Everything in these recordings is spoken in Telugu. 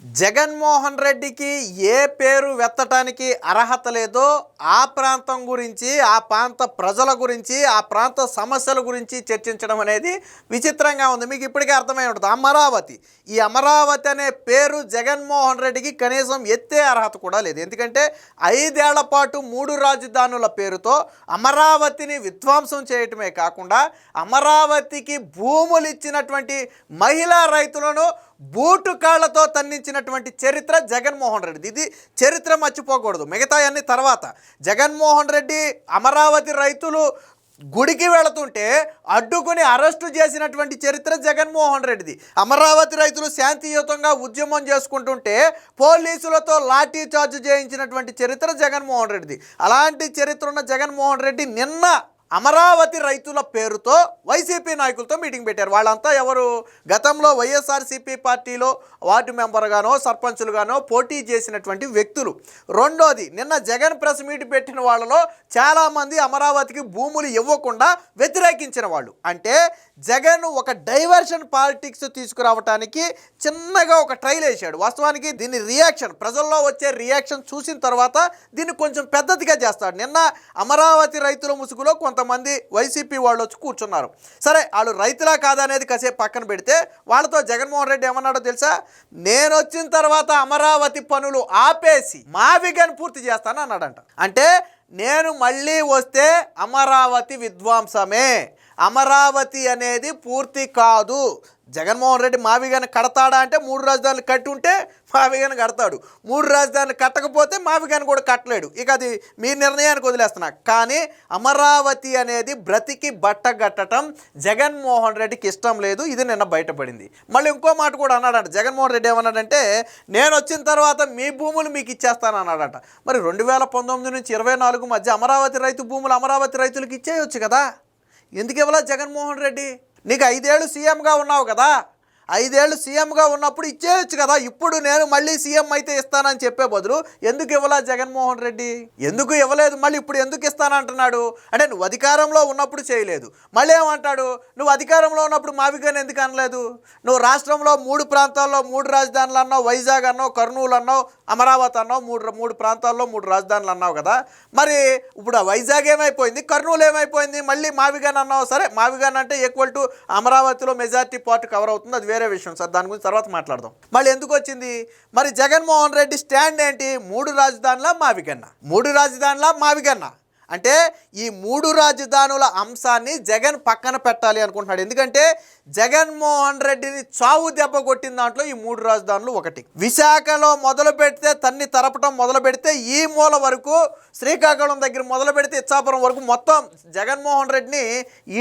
జగన్మోహన్ రెడ్డికి ఏ పేరు వెత్తటానికి అర్హత లేదో ఆ ప్రాంతం గురించి, ఆ ప్రాంత ప్రజల గురించి, ఆ ప్రాంత సమస్యల గురించి చర్చించడం అనేది విచిత్రంగా ఉంది. మీకు ఇప్పటికే అర్థమై ఉంటుంది. అమరావతి, ఈ అమరావతి అనే పేరు జగన్మోహన్ రెడ్డికి కనీసం ఎత్తే అర్హత కూడా లేదు. ఎందుకంటే 5 ఏళ్ల పాటు 3 రాజధానుల పేరుతో అమరావతిని విధ్వంసం చేయటమే కాకుండా అమరావతికి భూములు ఇచ్చినటువంటి మహిళా రైతులను బూటు కాళ్లతో తన్నించినటువంటి చరిత్ర జగన్మోహన్ రెడ్డిది. ఇది చరిత్ర మర్చిపోకూడదు. మిగతా అన్ని తర్వాత. జగన్మోహన్ రెడ్డి అమరావతి రైతులు గుడికి వెళుతుంటే అడ్డుకుని అరెస్టు చేసినటువంటి చరిత్ర జగన్మోహన్ రెడ్డిది. అమరావతి రైతులు శాంతియుతంగా ఉద్యమం చేసుకుంటుంటే పోలీసులతో లాఠీ చార్జ్ చేయించినటువంటి చరిత్ర జగన్మోహన్ రెడ్డిది. అలాంటి చరిత్ర ఉన్న జగన్మోహన్ రెడ్డి నిన్న అమరావతి రైతుల పేరుతో వైసీపీ నాయకులతో మీటింగ్ పెట్టారు. వాళ్ళంతా ఎవరు? గతంలో వైఎస్ఆర్సీపీ పార్టీలో వార్డు మెంబర్గానో సర్పంచులుగానో పోటీ చేసినటువంటి వ్యక్తులు. రెండోది, నిన్న జగన్ ప్రెస్ మీట్ పెట్టిన వాళ్ళలో చాలామంది అమరావతికి భూములు ఇవ్వకుండా వ్యతిరేకించిన వాళ్ళు. అంటే జగన్ ఒక డైవర్షన్ పాలిటిక్స్ తీసుకురావడానికి చిన్నగా ఒక ట్రైల్ వేశాడు. వాస్తవానికి దీని రియాక్షన్, ప్రజల్లో వచ్చే రియాక్షన్ చూసిన తర్వాత దీన్ని కొంచెం పెద్దదిగా చేస్తాడు. నిన్న అమరావతి రైతుల ముసుగులో కొంతమంది వైసీపీ వాళ్ళు వచ్చి కూర్చున్నారు. సరే, వాళ్ళు రైతులా కాదనేది కాసేపు పక్కన పెడితే వాళ్ళతో జగన్మోహన్ రెడ్డి ఏమన్నాడో తెలుసా? నేను వచ్చిన తర్వాత అమరావతి పనులు ఆపేసి మావిగన్ పూర్తి చేస్తాను అన్నాడంట. అంటే నేను మళ్ళీ వస్తే అమరావతి విధ్వంసమే, అమరావతి అనేది పూర్తి కాదు. జగన్మోహన్ రెడ్డి మావిగన్ కడతాడా అంటే 3 రాజధానులు కట్టి ఉంటే మావిగన్ కడతాడు, 3 రాజధానులు కట్టకపోతే మావిగన్ కూడా కట్టలేడు. ఇక అది మీ నిర్ణయానికి వదిలేస్తున్నా. కానీ అమరావతి అనేది బ్రతికి బట్టగట్టడం జగన్మోహన్ రెడ్డికి ఇష్టం లేదు. ఇది నిన్న బయటపడింది. మళ్ళీ ఇంకో మాట కూడా అన్నాడంట. జగన్మోహన్ రెడ్డి ఏమన్నాడంటే, నేను వచ్చిన తర్వాత మీ భూములు మీకు ఇచ్చేస్తాను అన్నాడంట. మరి 2019 నుంచి 24 మధ్య అమరావతి రైతు భూములు అమరావతి రైతులకు ఇచ్చేయొచ్చు కదా? ఎందుకు ఇవ్వాలా జగన్మోహన్ రెడ్డి? నీకు 5 ఏళ్ళు సీఎంగా ఉన్నావు కదా, 5 ఏళ్ళు సీఎంగా ఉన్నప్పుడు ఇచ్చేయచ్చు కదా. ఇప్పుడు నేను మళ్ళీ సీఎం అయితే ఇస్తానని చెప్పే బదులు ఎందుకు ఇవ్వలా జగన్మోహన్ రెడ్డి? ఎందుకు ఇవ్వలేదు? మళ్ళీ ఇప్పుడు ఎందుకు ఇస్తానంటున్నాడు అంటే నువ్వు అధికారంలో ఉన్నప్పుడు చేయలేదు. మళ్ళీ ఏమంటాడు, నువ్వు అధికారంలో ఉన్నప్పుడు మావిగన్ ఎందుకు అనలేదు? నువ్వు రాష్ట్రంలో 3 ప్రాంతాల్లో 3 రాజధానులు అన్నావు, వైజాగ్ అన్నావు, కర్నూలు అన్నావు, అమరావతి అన్నావు, 3 ప్రాంతాల్లో 3 రాజధానులు అన్నావు కదా. మరి ఇప్పుడు వైజాగ్ ఏమైపోయింది, కర్నూలు ఏమైపోయింది, మళ్ళీ మావిగన్ అన్నావు. సరే, మావిగన్ అంటే ఈక్వల్ టు అమరావతిలో మెజారిటీ పార్ట్ కవర్ అవుతుంది, అది వేరే విషయం సార్, దాని గురించి తర్వాత మాట్లాడదాం. మళ్ళీ ఎందుకు వచ్చింది? మరి జగన్మోహన్ రెడ్డి స్టాండ్ ఏంటి? 3 రాజధానుల మావిగన్న, 3 రాజధానుల మావిగన్న అంటే ఈ 3 రాజధానుల అంశాన్ని జగన్ పక్కన పెట్టాలి అనుకుంటున్నాడు. ఎందుకంటే జగన్మోహన్ రెడ్డిని చావు దెబ్బ కొట్టిన దాంట్లో ఈ 3 రాజధానులు ఒకటి. విశాఖలో మొదలు పెడితే తన్ని తరపటం మొదలు పెడితే ఈ మూల వరకు, శ్రీకాకుళం దగ్గర మొదలు పెడితే ఇచ్చాపురం వరకు మొత్తం జగన్మోహన్ రెడ్డిని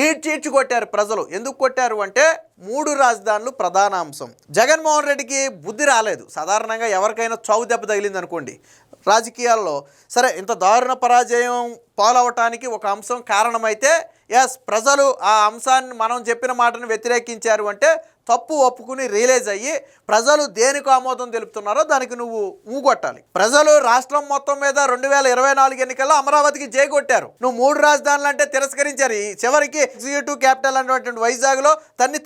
ఈడ్చీడ్చి కొట్టారు ప్రజలు. ఎందుకు కొట్టారు అంటే 3 రాజధానులు ప్రధాన అంశం. జగన్మోహన్ రెడ్డికి బుద్ధి రాలేదు. సాధారణంగా ఎవరికైనా చావు దెబ్బ తగిలింది అనుకోండి రాజకీయాల్లో, సరే ఇంత దారుణ పరాజయం పాలవటానికి ఒక అంశం కారణమైతే ఎస్, ప్రజలు ఆ అంశాన్ని మనం చెప్పిన మాటను వ్యతిరేకించారు అంటే తప్పు ఒప్పుకుని రియలైజ్ అయ్యి ప్రజలు దేనికి ఆమోదం తెలుపుతున్నారో దానికి నువ్వు ఊగొట్టాలి. ప్రజలు రాష్ట్రం మొత్తం మీద 2024 ఎన్నికల్లో అమరావతికి జై కొట్టారు. నువ్వు 3 రాజధానులు అంటే తిరస్కరించారు. ఈ చివరికి ఎగ్జిక్యూటివ్ క్యాపిటల్ అనేటువంటి వైజాగ్లో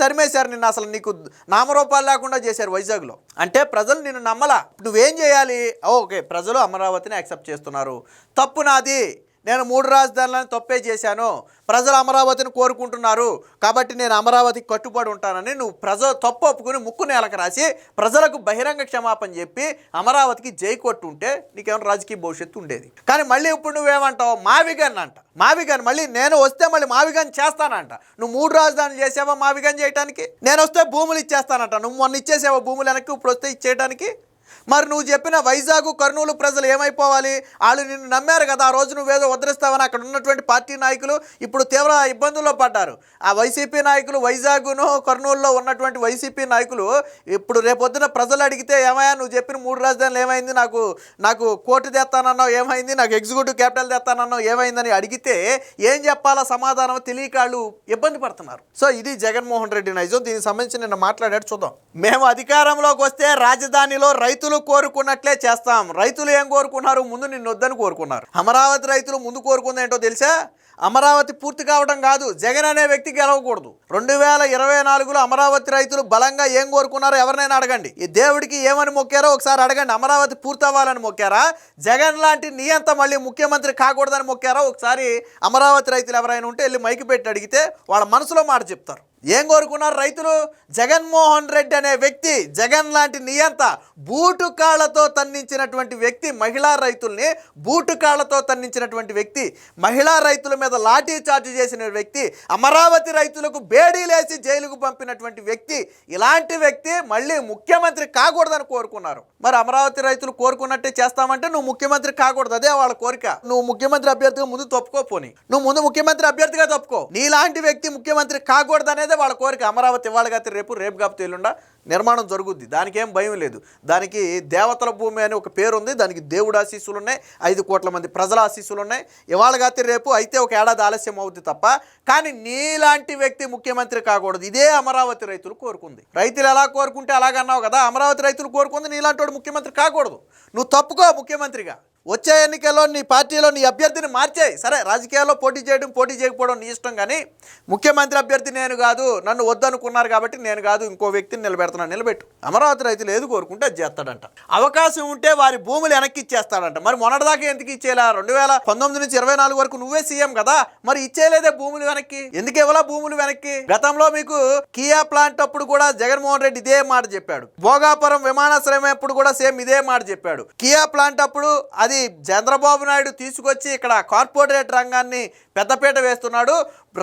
తరిమేశారు నిన్ను. అసలు నీకు నామరూపాలు లేకుండా చేశారు వైజాగ్లో. అంటే ప్రజలు నిన్ను నమ్మలా. నువ్వేం చేయాలి? ఓకే, ప్రజలు అమరావతిని యాక్సెప్ట్ చేస్తున్నారు, తప్పు నాది, నేను 3 రాజధానులను తప్పే చేశాను, ప్రజలు అమరావతిని కోరుకుంటున్నారు కాబట్టి నేను అమరావతికి కట్టుబడి ఉంటానని నువ్వు ప్రజలు తప్పు ఒప్పుకుని ముక్కు నేలకు రాసి ప్రజలకు బహిరంగ క్షమాపణ చెప్పి అమరావతికి జై కొట్టుంటే నీకేమైనా రాజకీయ భవిష్యత్తు ఉండేది. కానీ మళ్ళీ ఇప్పుడు నువ్వేమంటావు? మావిగన్ అంట. మావిగన్ మళ్ళీ నేను వస్తే మళ్ళీ మావిగన్ చేస్తానంట. నువ్వు 3 రాజధానులు చేసావా మావిగన్ చేయడానికి? నేను వస్తే భూములు ఇచ్చేస్తానంట. నువ్వు మొన్న ఇచ్చేసావా భూములు వెనక్కి, ఇప్పుడు వస్తే ఇచ్చేయడానికి? మరి నువ్వు చెప్పిన వైజాగ్ కర్నూలు ప్రజలు ఏమైపోవాలి? వాళ్ళు నిన్ను నమ్మారు కదా. ఆ రోజు నువ్వేదో ఉద్ధరిస్తావని అక్కడ ఉన్నటువంటి పార్టీ నాయకులు ఇప్పుడు తీవ్ర ఇబ్బందుల్లో పడ్డారు. ఆ వైసీపీ నాయకులు, వైజాగ్ను కర్నూలులో ఉన్నటువంటి వైసీపీ నాయకులు ఇప్పుడు రేపొద్దున ప్రజలు అడిగితే, ఏమయ్యా నువ్వు చెప్పిన 3 రాజధానులు ఏమైంది, నాకు కోర్టు తెస్తానన్నావు ఏమైంది, నాకు ఎగ్జిక్యూటివ్ క్యాపిటల్ తెస్తానన్నావు ఏమైందని అడిగితే ఏం చెప్పాలో సమాధానం తెలియక వాళ్ళు ఇబ్బంది పడుతున్నారు. సో ఇది జగన్మోహన్ రెడ్డి నైజం. దీనికి సంబంధించి నిన్న మాట్లాడాడు, చూద్దాం. మేము అధికారంలోకి వస్తే రాజధానిలో రైతులు కోరుకున్నట్లే చేస్తాం. రైతులు ఏం కోరుకున్నారు? ముందు నిన్ను వద్దని కోరుకున్నారు. అమరావతి రైతులు ముందు కోరుకుంది ఏంటో తెలుసా? అమరావతి పూర్తి కావడం కాదు, జగన్ అనే వ్యక్తి గెలవకూడదు. 2024లో అమరావతి రైతులు బలంగా ఏం కోరుకున్నారో ఎవరినైనా అడగండి. ఈ దేవుడికి ఏమని మొక్కారో ఒకసారి అడగండి. అమరావతి పూర్తి అవ్వాలని మొక్కారా, జగన్ లాంటి నియంత మళ్ళీ ముఖ్యమంత్రి కాకూడదని మొక్కారా? ఒకసారి అమరావతి రైతులు ఎవరైనా ఉంటే వెళ్ళి మైకి పెట్టి అడిగితే వాళ్ళ మనసులో మాట చెప్తారు. ఏం కోరుకున్నారు రైతులు? జగన్మోహన్ రెడ్డి అనే వ్యక్తి, జగన్ లాంటి నియంత బూటు కాళ్లతో తన్నించినటువంటి వ్యక్తి, మహిళా రైతుల్ని బూటు కాళ్లతో తన్నించినటువంటి వ్యక్తి, మహిళా రైతుల మీద లాఠీ చార్జ్ చేసిన వ్యక్తి, అమరావతి రైతులకు బేడీలేసి జైలుకు పంపినటువంటి వ్యక్తి, ఇలాంటి వ్యక్తి మళ్ళీ ముఖ్యమంత్రి కాకూడదని కోరుకున్నారు. మరి అమరావతి రైతులు కోరుకున్నట్టే చేస్తామంటే నువ్వు ముఖ్యమంత్రి కాకూడదు, అదే వాళ్ళ కోరిక. నువ్వు ముఖ్యమంత్రి అభ్యర్థిగా ముందు తప్పుకోపోని, నువ్వు ముందు ముఖ్యమంత్రి అభ్యర్థిగా తప్పుకో. నీలాంటి వ్యక్తి ముఖ్యమంత్రి కాకూడదు అనేది వాళ్ళ కోరిక. అమరావతి ఇవాళ కాదు రేపు, రేపు కాకపోతే ఎల్లుండా నిర్మాణం జరుగుద్ది. దానికి ఏం భయం లేదు. దానికి దేవతల భూమి అని ఒక పేరు ఉంది, దానికి దేవుడు ఆశీస్సులు ఉన్నాయి, 5 కోట్ల మంది ప్రజల ఆశీస్సులు ఉన్నాయి. ఇవాళ కాకపోతే రేపు అయితే ఒక ఏడాది ఆలస్యం అవుద్ది తప్ప, కానీ నీలాంటి వ్యక్తి ముఖ్యమంత్రి కాకూడదు. ఇదే అమరావతి రైతులు కోరుకుంది. రైతులు ఎలా కోరుకుంటే అలాగన్నావు కదా, అమరావతి రైతులు కోరుకుంది నీలాంటి వాడు ముఖ్యమంత్రి కాకూడదు. నువ్వు తప్పుకో ముఖ్యమంత్రిగా. వచ్చే ఎన్నికల్లో నీ పార్టీలో నీ అభ్యర్థిని మార్చేయి. సరే, రాజకీయాల్లో పోటీ చేయడం పోటీ చేయకపోవడం నీ ఇష్టం, కానీ ముఖ్యమంత్రి అభ్యర్థి నేను కాదు, నన్ను వద్దనుకున్నారు కాబట్టి నేను కాదు, ఇంకో వ్యక్తిని నిలబెడుతున్నాను, నిలబెట్టు. అమరావతి రైతులు ఏది కోరుకుంటే అది చేస్తాడంట. అవకాశం ఉంటే వారి భూములు వెనక్కి ఇచ్చేస్తాడంట. మరి మొన్నటిదాకా ఎందుకు ఇచ్చేలా? 2019 నుంచి 24 వరకు నువ్వే సీఎం కదా, మరి ఇచ్చేలేదే భూములు వెనక్కి? ఎందుకు ఇవ్వాలా భూములు వెనక్కి? గతంలో మీకు కియా ప్లాంట్ అప్పుడు కూడా జగన్మోహన్ రెడ్డి ఇదే మాట చెప్పాడు. భోగాపురం విమానాశ్రయం అప్పుడు కూడా సేమ్ ఇదే మాట చెప్పాడు. కియా ప్లాంట్ అప్పుడు అది చంద్రబాబు నాయుడు తీసుకొచ్చి ఇక్కడ కార్పొరేట్ రంగాన్ని పెద్దపీట వేస్తున్నాడు,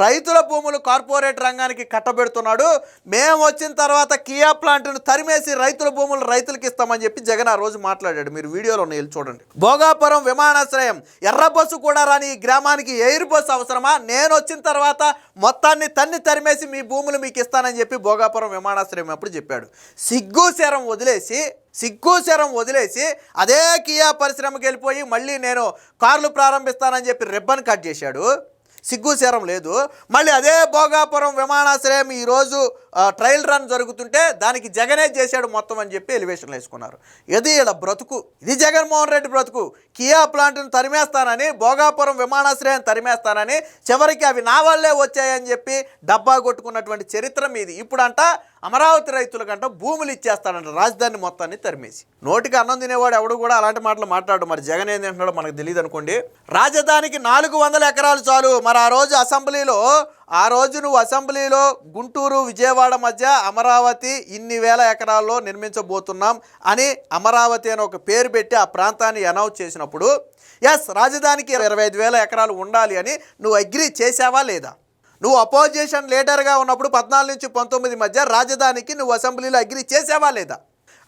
రైతుల భూములు కార్పొరేట్ రంగానికి కట్టబెడుతున్నాడు. మేము వచ్చిన తర్వాత కియా ప్లాంట్ను తరిమేసి రైతుల భూములు రైతులకు ఇస్తామని చెప్పి జగన్ ఆ రోజు మాట్లాడాడు. మీరు వీడియోలో వెళ్ళి చూడండి. భోగాపురం విమానాశ్రయం, ఎర్ర బస్సు కూడా రాని ఈ గ్రామానికి ఎయిర్ బస్సు అవసరమా? నేను వచ్చిన తర్వాత మొత్తాన్ని తరిమేసి మీ భూములు మీకు ఇస్తానని చెప్పి భోగాపురం విమానాశ్రయం అప్పుడు చెప్పాడు. సిగ్గు శరం వదిలేసి అదే కియా పరిశ్రమకి వెళ్ళిపోయి మళ్ళీ నేను కార్లు ప్రారంభిస్తానని చెప్పి రిబ్బన్ కట్ చేశాడు. సిగ్గు శరం లేదు. మళ్ళీ అదే భోగాపురం విమానాశ్రయం ఈరోజు ట్రయల్ రన్ జరుగుతుంటే దానికి జగనే చేశాడు మొత్తం అని చెప్పి ఎలివేషన్లు వేసుకున్నారు. ఇది ఇలా బ్రతుకు, ఇది జగన్మోహన్ రెడ్డి బ్రతుకు. కియా ప్లాంట్ను తరిమేస్తానని, భోగాపురం విమానాశ్రయాన్ని తరిమేస్తానని, చివరికి అవి నా వల్లే వచ్చాయని చెప్పి డబ్బా కొట్టుకున్నటువంటి చరిత్ర మీది. ఇప్పుడంట అమరావతి రైతులకంట భూములు ఇచ్చేస్తాడంట, రాజధాని మొత్తాన్ని తరిమేసి. నోటికి అన్నం తినేవాడు ఎవడు కూడా అలాంటి మాటలు మాట్లాడు. మరి జగన్ ఏం తింటున్నాడో మనకు తెలియదు అనుకోండి. రాజధానికి 400 ఎకరాలు చాలు. మరి ఆ రోజు నువ్వు అసెంబ్లీలో గుంటూరు విజయవాడ మధ్య అమరావతి ఇన్ని వేల ఎకరాల్లో నిర్మించబోతున్నాం అని అమరావతి అని ఒక పేరు పెట్టి ఆ ప్రాంతాన్ని అనౌన్స్ చేసినప్పుడు, ఎస్ రాజధానికి 25,000 ఎకరాలు ఉండాలి అని నువ్వు అగ్రీ చేసావా లేదా? నువ్వు అపోజిషన్ లీడర్గా ఉన్నప్పుడు 14 నుంచి 19 మధ్య రాజధానికి నువ్వు అసెంబ్లీలో అగ్రీ చేసావా లేదా?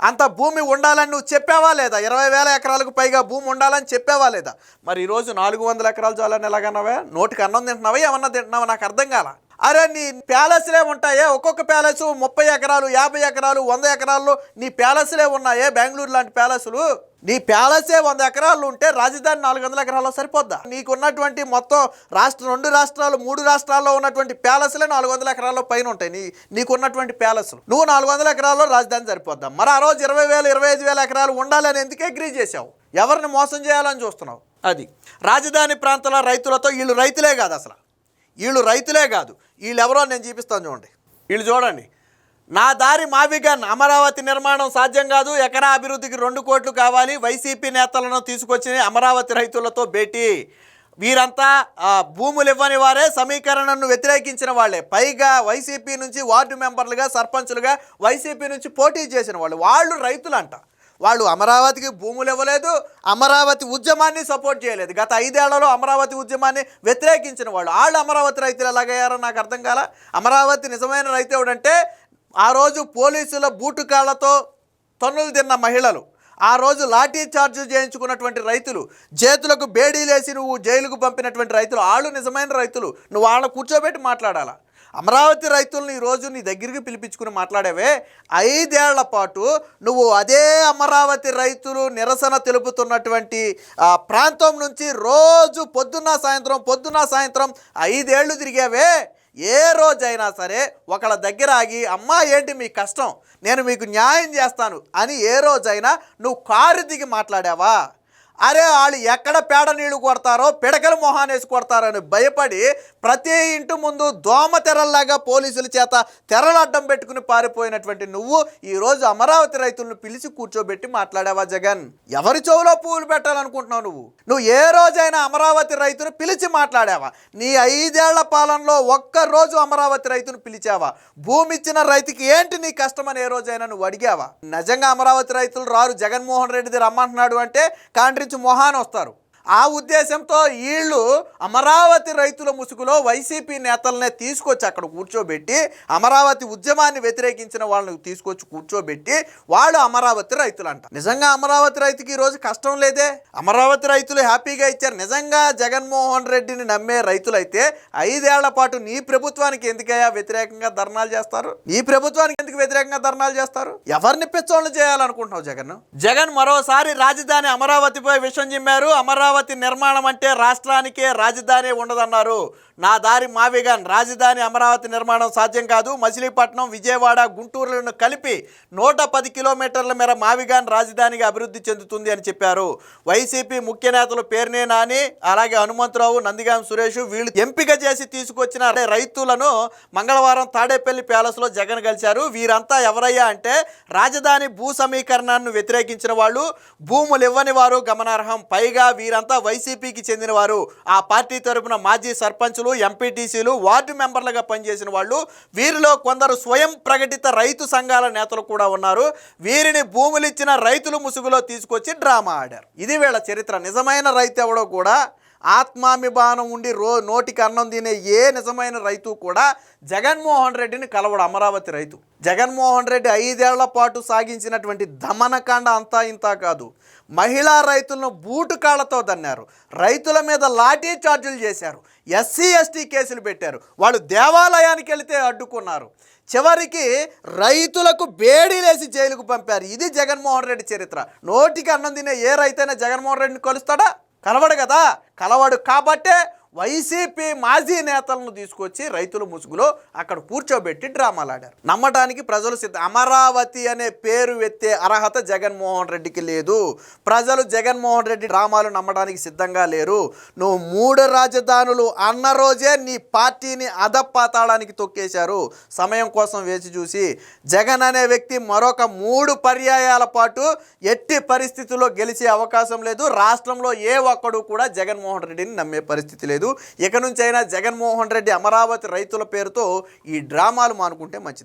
అంత భూమి ఉండాలని నువ్వు చెప్పావా లేదా? 20,000 ఎకరాలకు పైగా భూమి ఉండాలని చెప్పావా లేదా? మరి ఈరోజు 400 ఎకరాలు చాలని ఎలాగన్నావా? నోటికి అన్నం తింటున్నావా, ఏమన్నా తింటున్నావా? నాకు అర్థం కాల. అరే నీ ప్యాలెస్లే ఉంటాయే, ఒక్కొక్క ప్యాలెస్ 30 ఎకరాలు 50 ఎకరాలు 100 ఎకరాల్లో నీ ప్యాలెస్లే ఉన్నాయే. బెంగళూరు లాంటి ప్యాలెస్లు, నీ ప్యాలెసే 100 ఎకరాలు ఉంటే రాజధాని 400 ఎకరాల్లో సరిపోద్దా? నీకున్నటువంటి మొత్తం 2 రాష్ట్రాలు 3 రాష్ట్రాల్లో ఉన్నటువంటి ప్యాలెస్లే 400 ఎకరాల్లో పైన ఉంటాయి. నీకున్నటువంటి ప్యాలెస్లు, నువ్వు 400 ఎకరాల్లో రాజధాని సరిపోద్దా? మరి ఆ రోజు 20,000 25,000 ఎకరాలు ఉండాలని ఎందుకు అగ్రీ చేశావు? ఎవరిని మోసం చేయాలని చూస్తున్నావు? అది రాజధాని ప్రాంతాల రైతులతో, వీళ్ళు రైతులే కాదు, వీళ్ళు ఎవరో నేను చూపిస్తాను చూడండి. వీళ్ళు చూడండి. నా దారి మావిగన్, అమరావతి నిర్మాణం సాధ్యం కాదు, ఎకరా అభివృద్ధికి 2 కోట్లు కావాలి, వైసీపీ నేతలను తీసుకొచ్చి అమరావతి రైతులతో భేటీ. వీరంతా భూములు ఇవ్వని వారే, సమీకరణను వ్యతిరేకించిన వాళ్ళే, పైగా వైసీపీ నుంచి వార్డు మెంబర్లుగా సర్పంచులుగా వైసీపీ నుంచి పోటీ చేసిన వాళ్ళు రైతులంట. వాళ్ళు అమరావతికి భూములు ఇవ్వలేదు, అమరావతి ఉద్యమాన్ని సపోర్ట్ చేయలేదు. గత 5 ఏళ్లలో అమరావతి ఉద్యమాన్ని వ్యతిరేకించిన వాళ్ళు అమరావతి రైతులు ఎలాగయ్యారో నాకు అర్థం కాల. అమరావతి నిజమైన రైతు ఎవడంటే ఆ రోజు పోలీసుల బూటుకాళ్లతో తన్నులు తిన్న మహిళలు, ఆ రోజు లాఠీ చార్జ్ చేయించుకున్నటువంటి రైతులు, చేతులకు బేడీలేసి నువ్వు జైలుకు పంపినటువంటి రైతులు, వాళ్ళు నిజమైన రైతులు. నువ్వు వాళ్ళని కూర్చోబెట్టి మాట్లాడాలా. అమరావతి రైతులను ఈరోజు నీ దగ్గరికి పిలిపించుకుని మాట్లాడేవే. 5 ఏళ్ల పాటు నువ్వు అదే అమరావతి రైతులు నిరసన తెలుపుతున్నటువంటి ప్రాంతం నుంచి రోజు పొద్దున్న సాయంత్రం 5 ఏళ్ళు తిరిగావే. ఏ రోజైనా సరే ఒకళ్ళ దగ్గర ఆగి, అమ్మా ఏంటి మీ కష్టం, నేను మీకు న్యాయం చేస్తాను అని ఏ రోజైనా నువ్వు కారు దిగి మాట్లాడావా? అరే వాళ్ళు ఎక్కడ పేడ నీళ్లు కొడతారో పిడకల మొహానేసి కొడతారని భయపడి ప్రతి ఇంటి ముందు దోమ తెరల్లాగా పోలీసుల చేత తెరలు అడ్డం పెట్టుకుని పారిపోయినటువంటి నువ్వు ఈరోజు అమరావతి రైతులను పిలిచి కూర్చోబెట్టి మాట్లాడావా జగన్? ఎవరి చెవులో పువ్వులు పెట్టాలనుకుంటున్నావు నువ్వు ఏ రోజైనా అమరావతి రైతును పిలిచి మాట్లాడావా? నీ 5 ఏళ్ల పాలనలో ఒక్కరోజు అమరావతి రైతును పిలిచావా? భూమి ఇచ్చిన రైతుకి ఏంటి నీ కష్టమని ఏ రోజైనా నువ్వు అడిగావా? నిజంగా అమరావతి రైతులు రారు, జగన్మోహన్ రెడ్డిది రమ్మంటున్నాడు అంటే కాండ్రించి మొహాన వస్తారు. ఆ ఉద్దేశంతో వీళ్ళు అమరావతి రైతుల ముసుగులో వైసీపీ నేతలనే తీసుకొచ్చి అక్కడ కూర్చోబెట్టి అమరావతి ఉద్యమాన్ని వ్యతిరేకించిన వాళ్ళని తీసుకొచ్చి కూర్చోబెట్టి వాళ్ళు అమరావతి రైతులు అంట. నిజంగా అమరావతి రైతుకి ఈరోజు కష్టం లేదే, అమరావతి రైతులు హ్యాపీగా ఇచ్చారు. నిజంగా జగన్మోహన్ రెడ్డిని నమ్మే రైతులైతే 5 ఏళ్ల పాటు నీ ప్రభుత్వానికి ఎందుకయ్యా వ్యతిరేకంగా ధర్నాలు చేస్తారు? నీ ప్రభుత్వానికి ఎందుకు వ్యతిరేకంగా ధర్నాలు చేస్తారు? ఎవరిని పిచ్చోళ్ళు చేయాలనుకుంటున్నావు జగన్ మరోసారి రాజధాని అమరావతిపై విషం జిమ్మారు. అమరావతి నిర్మాణం అంటే రాష్ట్రానికే రాజధాని ఉండదన్నారు. నా దారి మావిగాన్, రాజధాని అమరావతి నిర్మాణం సాధ్యం కాదు. మచిలీపట్నం, విజయవాడ, గుంటూరులను కలిపి 110 కిలోమీటర్ల మేర మావిగాన్ రాజధానిగా అభివృద్ధి చెందుతుంది అని చెప్పారు. వైసీపీ ముఖ్య నేతలు పేర్నే నాని, అలాగే హనుమంతరావు, నందిగాం సురేష్ వీళ్ళు ఎంపిక చేసి తీసుకొచ్చిన రైతులను మంగళవారం తాడేపల్లి ప్యాలెస్లో జగన్ కలిశారు. వీరంతా ఎవరయ్యా అంటే రాజధాని భూ సమీకరణాన్ని వ్యతిరేకించిన వాళ్ళు, భూములు ఇవ్వని వారు గమనార్హం. పైగా వీరంతా వైసీపీకి చెందిన వారు. ఆ పార్టీ తరపున మాజీ సర్పంచులు, ఎంపీటీసీలు, వార్డు మెంబర్లుగా పనిచేసిన వాళ్ళు. వీరిలో కొందరు స్వయం ప్రకటిత రైతు సంఘాల నేతలు కూడా ఉన్నారు. వీరిని భూములు ఇచ్చిన రైతులు ముసుగులో తీసుకొచ్చి డ్రామా ఆడారు. ఇది వీళ్ళ చరిత్ర. నిజమైన రైతు ఎవడో కూడా, ఆత్మాభిమానం ఉండి నోటికి అన్నం తినే ఏ నిజమైన రైతు కూడా జగన్మోహన్ రెడ్డిని కలవడు. అమరావతి రైతు జగన్మోహన్ రెడ్డి 5 ఏళ్ల పాటు సాగించినటువంటి దమనకాండ అంతా ఇంతా కాదు. మహిళా రైతులను బూటు కాళ్లతో దన్నారు, రైతుల మీద లాఠీ చార్జీలు చేశారు, ఎస్సీ ఎస్టీ కేసులు పెట్టారు, వాళ్ళు దేవాలయానికి వెళితే అడ్డుకున్నారు, చివరికి రైతులకు బేడీలేసి జైలుకు పంపారు. ఇది జగన్మోహన్ రెడ్డి చరిత్ర. నోటికి అన్నం తినే ఏ రైతైనా జగన్మోహన్ రెడ్డిని కలుస్తాడా? కలవడు కదా. కలవడు కాబట్టే వైసీపీ మాజీ నేతలను తీసుకొచ్చి రైతుల ముసుగులో అక్కడ కూర్చోబెట్టి డ్రామాలు ఆడారు. నమ్మటానికి ప్రజలు అమరావతి అనే పేరు ఎత్తే అర్హత జగన్మోహన్ రెడ్డికి లేదు. ప్రజలు జగన్మోహన్ రెడ్డి డ్రామాలు నమ్మడానికి సిద్ధంగా లేరు. నువ్వు 3 రాజధానులు అన్న రోజే నీ పార్టీని అధపాతాళానికి తొక్కేశారు. సమయం కోసం వేచి చూసి జగన్ అనే వ్యక్తి మరొక 3 పర్యాయాల పాటు ఎట్టి పరిస్థితుల్లో గెలిచే అవకాశం లేదు. రాష్ట్రంలో ఏ ఒక్కడు కూడా జగన్మోహన్ రెడ్డిని నమ్మే పరిస్థితి లేదు. ఇక నుంచి అయినా జగన్మోహన్ రెడ్డి అమరావతి రైతుల పేరుతో ఈ డ్రామాలు మానుకుంటే మంచిది.